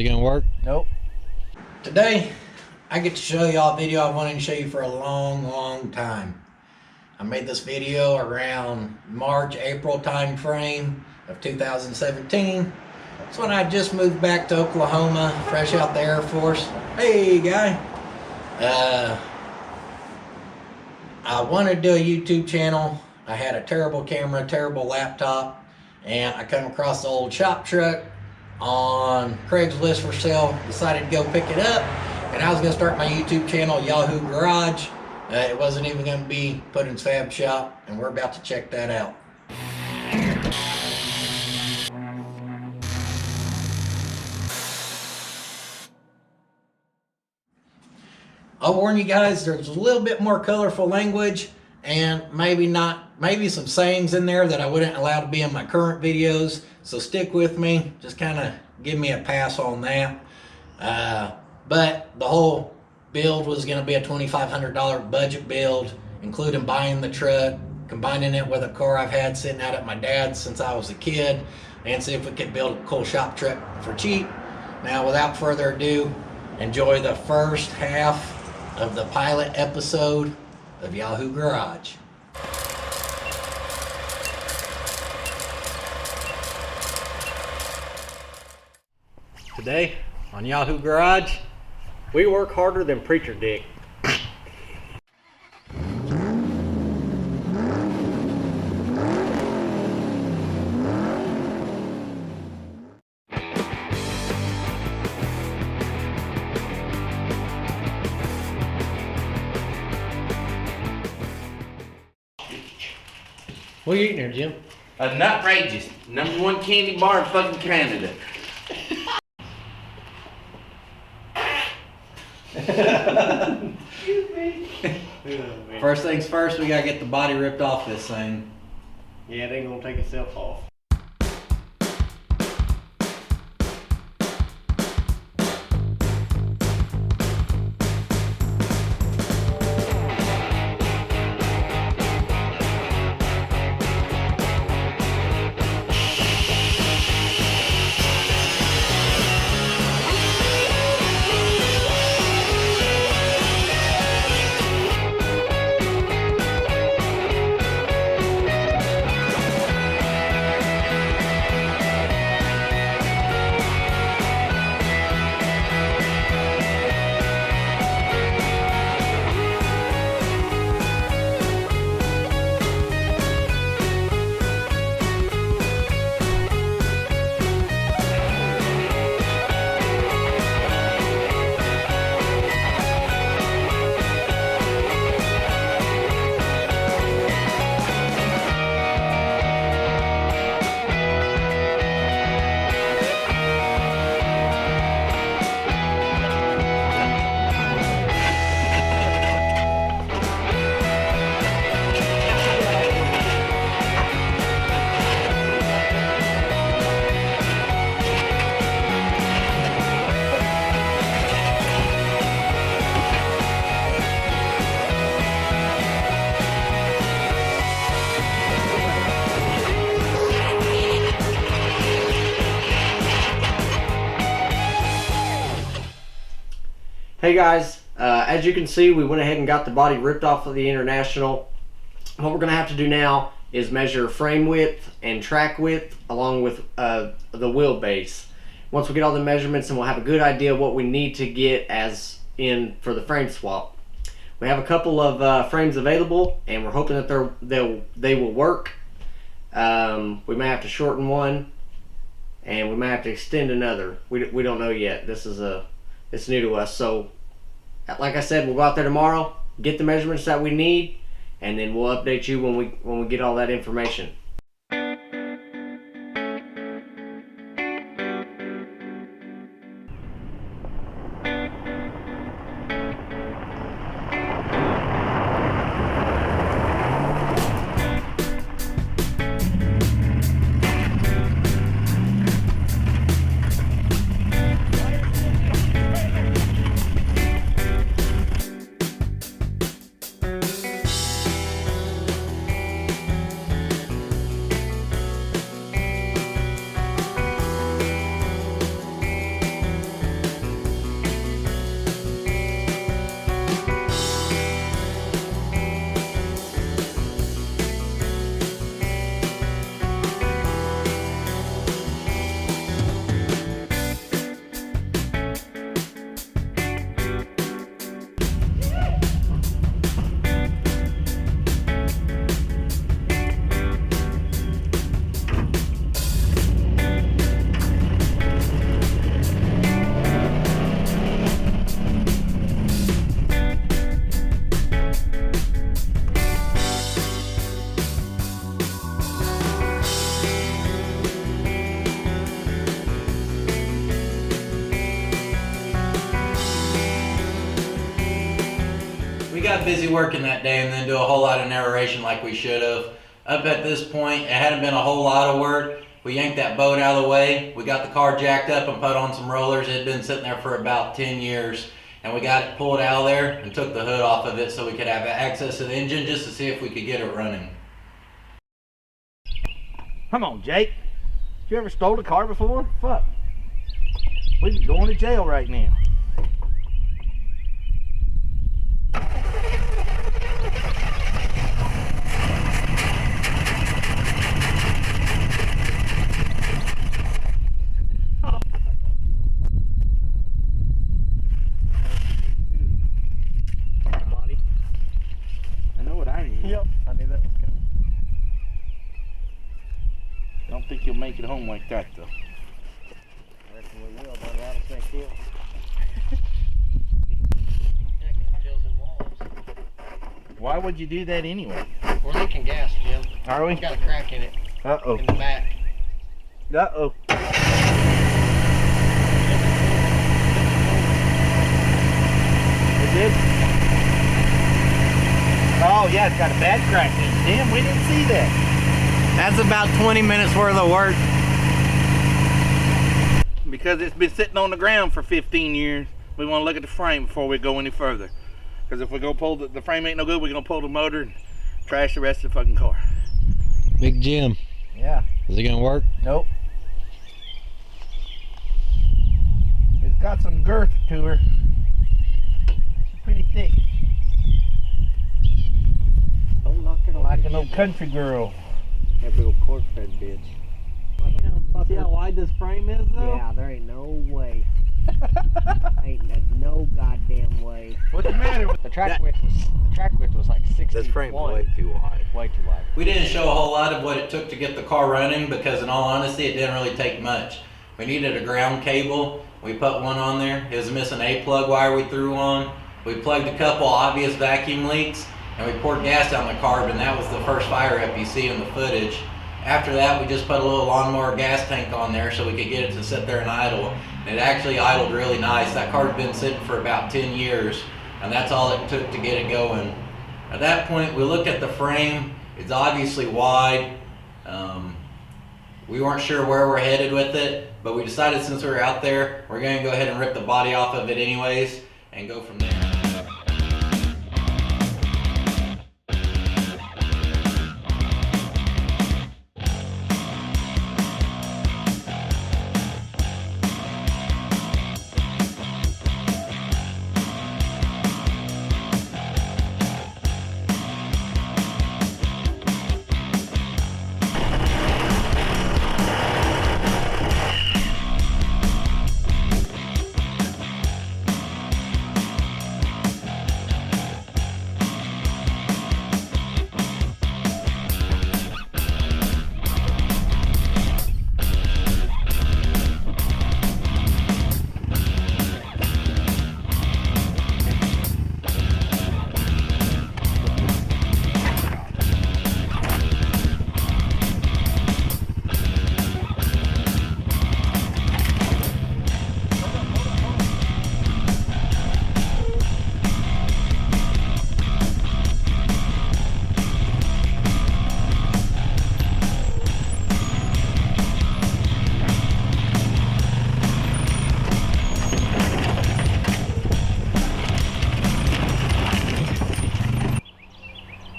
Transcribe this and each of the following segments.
it gonna work? Nope. Today, I get to show y'all a video I've wanted to show you for a long time. I made this video around March, April time frame of 2017. That's when I just moved back to Oklahoma, fresh out the Air Force. Hey, guy. I wanted to do a YouTube channel. I had a terrible camera, terrible laptop, and I come across the old shop truck on Craigslist for sale. Decided to go pick it up, and I was going to start my YouTube channel, Yahoo Garage. It wasn't even going to be Puddin's Fab Shop, and we're about to check that out. I'll warn you guys, there's a little bit more colorful language and maybe some sayings in there that I wouldn't allow to be in my current videos. So stick with me, just kind of give me a pass on that. But the whole build was going to be a $2,500 budget build, including buying the truck, combining it with a car I've had sitting out at my dad's since I was a kid, and see if we could build a cool shop truck for cheap. Now, without further ado, enjoy the first half of the pilot episode of Yahoo Garage. Today on Yahoo Garage, we work harder than Preacher Dick. What are you eating there, Jim? A Nutrageous, #1 candy bar in fucking Canada. Excuse me. First things first, we gotta get the body ripped off this thing. Yeah, it ain't gonna take itself off. Hey guys, as you can see, we went ahead and got the body ripped off of the International. What we're going to have to do now is measure frame width and track width along with the wheelbase. Once we get all the measurements, and we'll have a good idea what we need to get as in for the frame swap. We have a couple of frames available, and we're hoping that they will work. We may have to shorten one, and we may have to extend another. We don't know yet. It's new to us, so like I said, we'll go out there tomorrow, get the measurements that we need, and then we'll update you when we get all that information. got busy working that day and then do a whole lot of narration like we should have. Up at this point, it hadn't been a whole lot of work. We yanked that boat out of the way. We got the car jacked up and put on some rollers. It had been sitting there for about 10 years. And we got it pulled out of there and took the hood off of it so we could have access to the engine just to see if we could get it running. Come on, Jake. You ever stole a car before? Fuck. We'd be going to jail right now. I know what I need. Yep, I knew that was coming. Don't think you'll make it home like that, though. I reckon we will, but rattlesnake hill. Why would you do that anyway? We're leaking gas, Jim. Are we? It's got a crack in it. Uh-oh. In the back. Uh-oh. It did? Oh, yeah, it's got a bad crack in it. Damn, we didn't see that. That's about 20 minutes worth of work. Because it's been sitting on the ground for 15 years, we want to look at the frame before we go any further. Because if we go pull the frame ain't no good, we're going to pull the motor and trash the rest of the fucking car. Big Jim. Yeah. Is it gonna work? Nope. It's got some girth to her. It's pretty thick. Don't knock it on. Like an old country girl. That big old cork fed bitch. See how wide this frame is, though? Yeah, there ain't no way. There's no goddamn way. What's the matter with The track width was like 61. This frame's way too wide. Way too wide. We didn't show a whole lot of what it took to get the car running because in all honesty, it didn't really take much. We needed a ground cable. We put one on there. It was missing a plug wire we threw on. We plugged a couple obvious vacuum leaks and we poured gas down the carb, and that was the first fire up you see in the footage. After that, we just put a little lawnmower gas tank on there so we could get it to sit there and idle. And it actually idled really nice. That car's been sitting for about 10 years, and that's all it took to get it going. At that point, we looked at the frame. It's obviously wide. We weren't sure where we're headed with it, but we decided since we were out there, we're going to go ahead and rip the body off of it anyways and go from there.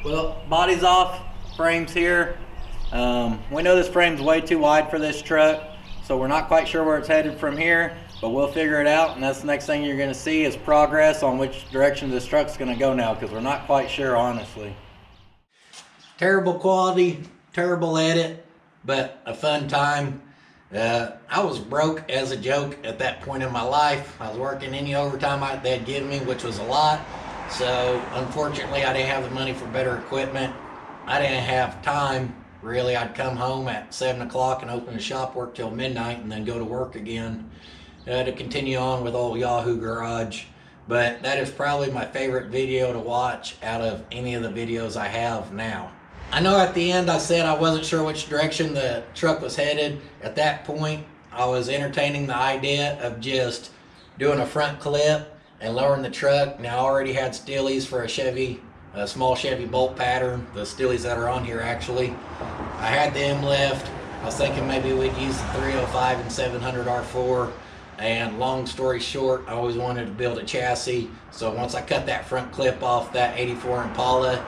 Well, body's off, frame's here. We know this frame's way too wide for this truck, so we're not quite sure where it's headed from here, but we'll figure it out, and that's the next thing you're gonna see is progress on which direction this truck's gonna go now, because we're not quite sure, honestly. Terrible quality, terrible edit, but a fun time. I was broke as a joke at that point in my life. I was working any overtime they'd give me, which was a lot. So unfortunately, I didn't have the money for better equipment. I didn't have time, really. I'd come home at 7 o'clock and open the shop, work till midnight, and then go to work again to continue on with old Yahoo Garage. But that is probably my favorite video to watch out of any of the videos I have now. I know at the end I said I wasn't sure which direction the truck was headed. At that point, I was entertaining the idea of just doing a front clip and lowering the truck. Now I already had Stillies for a Chevy, a small Chevy bolt pattern, the Stillies that are on here actually. I had them left. I was thinking maybe we'd use the 305 and 700 R4. And long story short, I always wanted to build a chassis. So once I cut that front clip off that 84 Impala,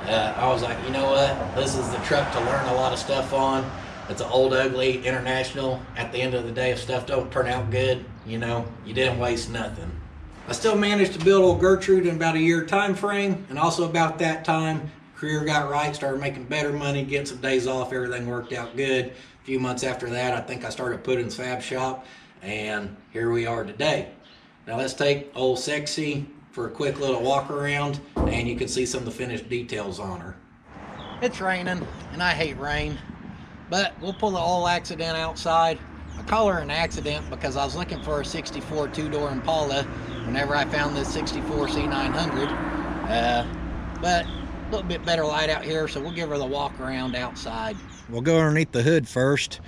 I was like, you know what? This is the truck to learn a lot of stuff on. It's an old, ugly International. At the end of the day, if stuff don't turn out good, you know, you didn't waste nothing. I still managed to build old Gertrude in about a year time frame, and also about that time, career got right, started making better money, getting some days off, everything worked out good. A few months after that, I think I started Puddin's Fab Shop, and here we are today. Now let's take old Sexy for a quick little walk around, and you can see some of the finished details on her. It's raining, and I hate rain, but we'll pull the old accident outside. I call her an accident because I was looking for a 64 two-door Impala whenever I found this 64 C900, but a little bit better light out here, so we'll give her the walk around outside. We'll go underneath the hood first.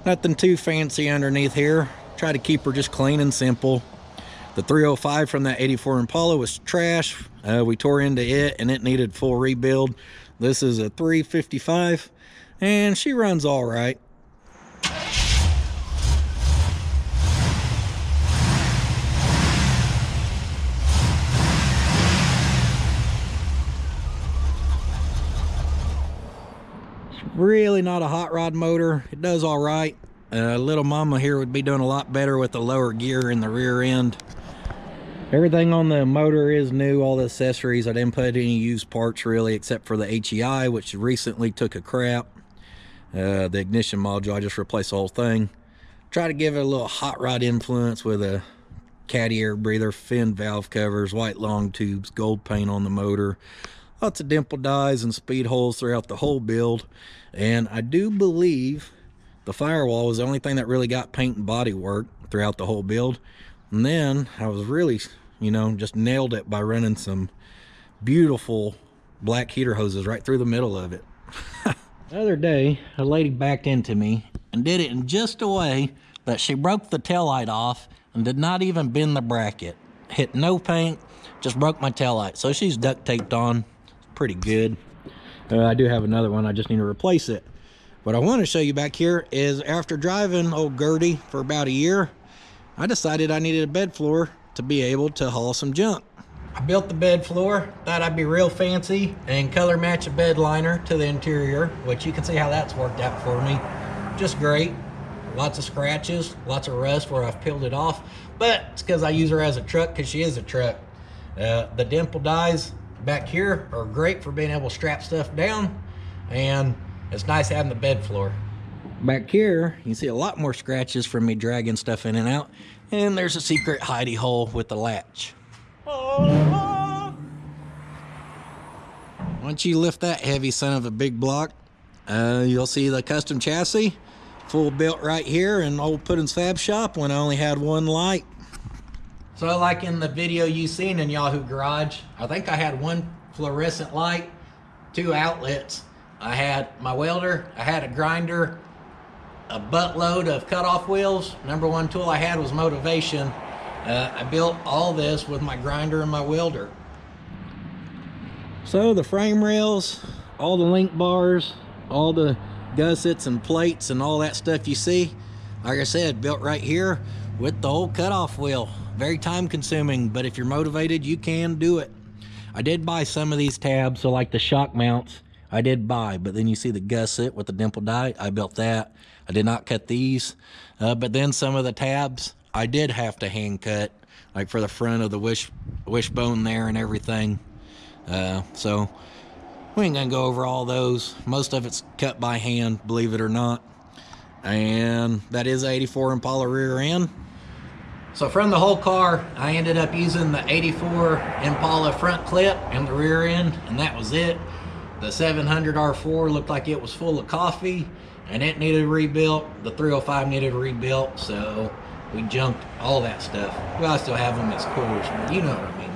Nothing too fancy underneath here. Try to keep her just clean and simple. The 305 from that 84 Impala was trash. We tore into it and it needed full rebuild. This is a 355 and she runs all right. Really not a hot rod motor. It does all right. Little mama here would be doing a lot better with the lower gear in the rear end. Everything on the motor is new, all the accessories. I didn't put any used parts really, except for the HEI, which recently took a crap. The ignition module, I just replaced the whole thing. Try to give it a little hot rod influence with a caddy air breather, fin valve covers, white long tubes, gold paint on the motor. Lots of dimple dies and speed holes throughout the whole build. And I do believe the firewall was the only thing that really got paint and body work throughout the whole build. And then I was really, you know, just nailed it by running some beautiful black heater hoses right through the middle of it. The other day, a lady backed into me and did it in just a way that she broke the taillight off and did not even bend the bracket. Hit no paint, just broke my taillight. So she's duct taped on. Pretty good. I do have another one, I just need to replace it. What I want to show you back here is after driving old Goodie for about a year, I decided I needed a bed floor to be able to haul some junk. I built the bed floor, thought I'd be real fancy and color match a bed liner to the interior, which you can see how that's worked out for me. Just great. Lots of scratches, lots of rust where I've peeled it off, but it's because I use her as a truck because she is a truck. The dimple dies back here are great for being able to strap stuff down, and it's nice having the bed floor. Back here, you see a lot more scratches from me dragging stuff in and out, and there's a secret hidey hole with the latch. Once you lift that heavy son of a big block, you'll see the custom chassis, full built right here in old Puddin's Fab Shop when I only had one light. So like in the video you seen in Yahoo Garage, I think I had one fluorescent light, 2 outlets. I had my welder, I had a grinder, a buttload of cutoff wheels. Number one tool I had was motivation. I built all this with my grinder and my welder. So the frame rails, all the link bars, all the gussets and plates and all that stuff you see, like I said, built right here with the old cutoff wheel. Very time consuming, but if you're motivated, you can do it. I did buy some of these tabs, so like the shock mounts, I did buy, but then you see the gusset with the dimple die, I built that. I did not cut these, but then some of the tabs, I did have to hand cut, like for the front of the wishbone there and everything. So we ain't gonna go over all those. Most of it's cut by hand, believe it or not. And that is a 84 Impala rear end. So from the whole car, I ended up using the 84 Impala front clip and the rear end, and that was it. The 700 R4 looked like it was full of coffee, and it needed rebuilt. The 305 needed rebuilt, so we junked all that stuff. Well, I still have them as cores, but you know what I mean.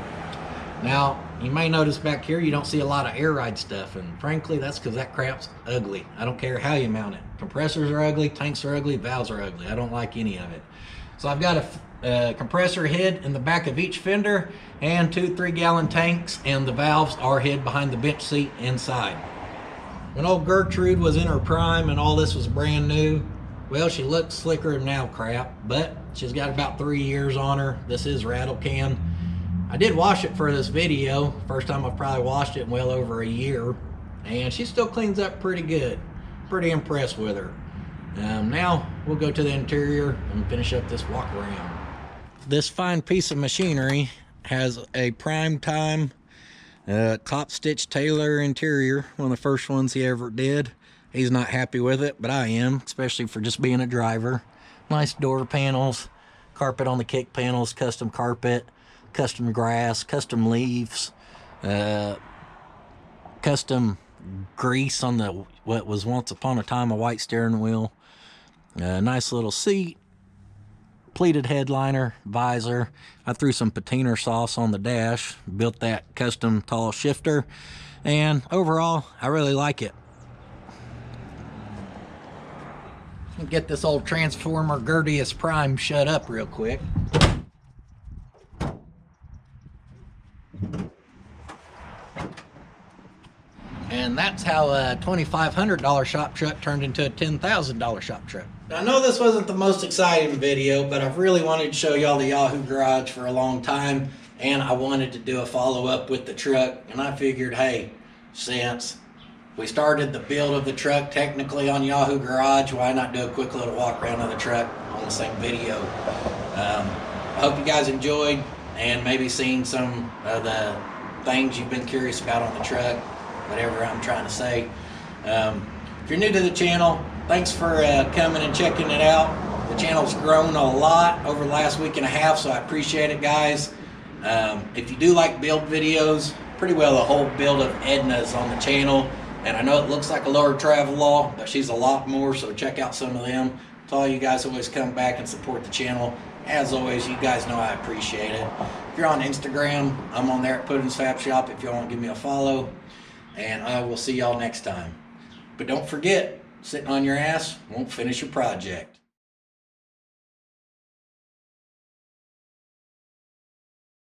Now, you may notice back here, you don't see a lot of air ride stuff, and frankly, that's because that crap's ugly. I don't care how you mount it. Compressors are ugly, tanks are ugly, valves are ugly. I don't like any of it. So I've got a compressor head in the back of each fender and 2 3-gallon tanks, and the valves are hid behind the bench seat inside. When old Gertrude was in her prime and all this was brand new, well, she looked slicker than now crap, but she's got about 3 years on her. This is rattle can. I did wash it for this video. First time I've probably washed it in well over a year, and she still cleans up pretty good. Pretty impressed with her. Now we'll go to the interior and finish up this walk around. This fine piece of machinery has a prime time top stitch Taylor interior, one of the first ones he ever did. He's not happy with it, but I am, especially for just being a driver. Nice door panels, carpet on the kick panels, custom carpet, custom grass, custom leaves, custom grease on the what was once upon a time a white steering wheel. Nice little seat, pleated headliner, visor. I threw some patina sauce on the dash, built that custom tall shifter, and overall I really like it. Get this old transformer Gertie's Prime shut up real quick. And that's how a $2,500 shop truck turned into a $10,000 shop truck. Now, I know this wasn't the most exciting video, but I've really wanted to show y'all the Yahoo garage for a long time, and I wanted to do a follow-up with the truck, and I figured, hey, since we started the build of the truck technically on Yahoo garage, why not do a quick little walk around of the truck on the same video? I hope you guys enjoyed and maybe seen some of the things you've been curious about on the truck, whatever I'm trying to say. If you're new to the channel, thanks for coming and checking it out. The channel's grown a lot over the last week and a half, so I appreciate it, guys. If you do like build videos, pretty well the whole build of Edna's on the channel. And I know it looks like a lower travel law, but she's a lot more, so check out some of them. To all you guys who always come back and support the channel, as always, you guys know I appreciate it. If you're on Instagram, I'm on there at Puddin's Fab Shop if y'all want to give me a follow. And I will see y'all next time. But don't forget, sitting on your ass won't finish your project.